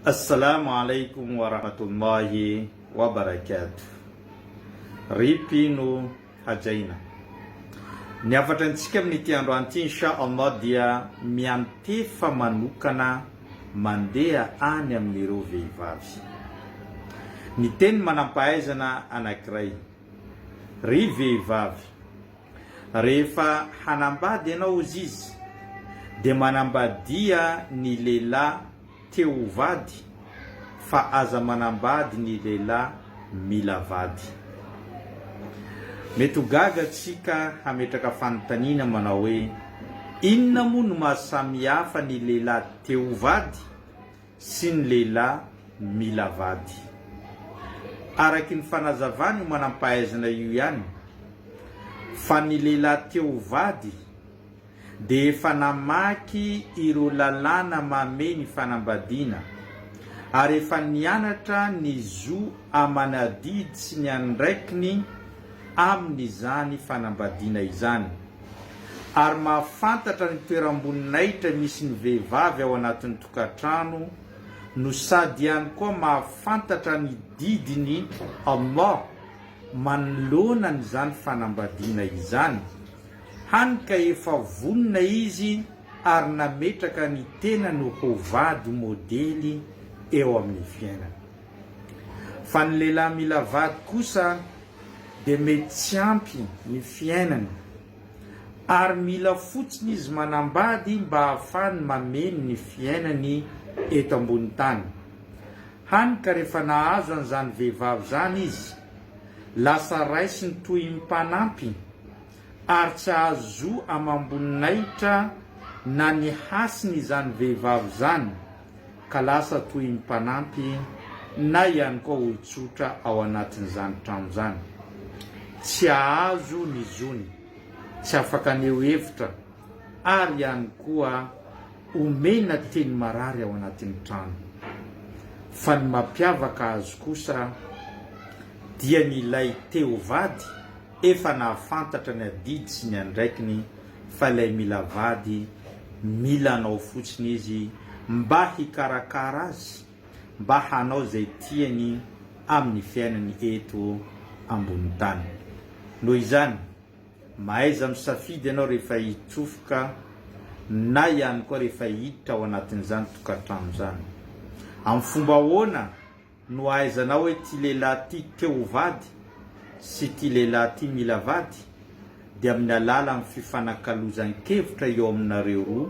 Assalamu alaikum wa rahmatullahi wa barakatuh. Ripino hajaina. Ny afatrantsika amin'ity androany ity insha Allah dia miantefa manokana mandeha any amin'ireo vehivavy. Ny teny manampahaizana anankiray. Ry vehivavy, rehefa hanambady ianao izy dia manambadia ny lehilahy teo vady fa aza manambady ny lehilahy mila vady. Mety ho gaga tsika hametraka fanontaniana manao hoe inona moa no mahasamihafa ny lehilahy teo vady sy ny lehilahy mila vady? Araky ny fanazavany io manampahaizana io ihany fa ny lehilahy teo vady dia efa namaky ireo lalàna mameny fanambadiana ary efa nianatra ny zo amanadidy sy ny andraikiny amin'izany fanambadiana izany, ary mahafantatra ny toeram-boninahitra misy ny vehivavy ao anatin'ny tokantrano no sady ihany koa mahafantatra ny didiny Allah manoloana n'izany fanambadiana izany, hany ka efa vonina izy ary nametraka ny tena no ho vady modely eo amin'ny fiainana. Fa ny lehilahy mila vady kosa dia mety tsy ampy ny fiainana ary mila fotsiny izy manambady mba ahafahany mameno ny fiainany eto ambony tany. Hany ka rehefa nahazo an'izany vehivavy zany izy, lasa raisy ny toy mipanampy ary tsy azo amamboninahitra na ny hasiny izany vehivavy zany, ka lasa toy mipanampy na ihany koa olon-tsotra ao anatin'izany trano zany. Tsy ahazo ny zony, tsy afaka aneo hevitra ary ihany koa omena teny marary ao anatin'ny trano. Fa ny mampiavaka azy kosa dia ny ilay teo vady efa nahafantatra ny adidy sy ny andraikiny fa ilay mila vady mila anao fotsiny izy mba hikarakara azy, mba hanao zay tiany amin'ny fiainany eto ambony tany. Noho izany, mahaiza misafidy ianao rehefa hitsofoka na ihany koa rehefa hiditra ao anatin'izany tokantrano zany. Amin'ny fomba ahoana no ahaizanao hoe ty lehilahy ty teo vady sy ty lehilahy ty mila vady? Dia amin'ny alalan'ny fifanakalozan-kevitra eo aminareo roa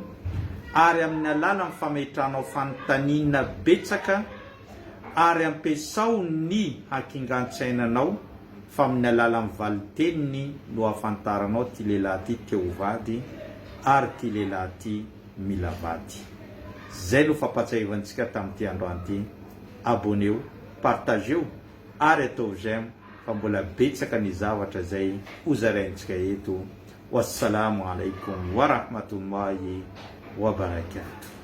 ary amin'ny alalan'ny fametranao fanontaniana betsaka ary ampiasao ny hakingan-tsainanao fa amin'ny alalan'ny valiteniny no ahafantaranao ty lehilahy ty teo vady ary ty lehilahy ty mila vady. Zay no fampatsahivantsika tamin'ity androany ity. Abonneo, partageo ary atao j'aime fa mbola betsaka ny zavatra zay hozaraintsika eto. Wassalamu alaikum wa rahmatullahi wa barakatuh.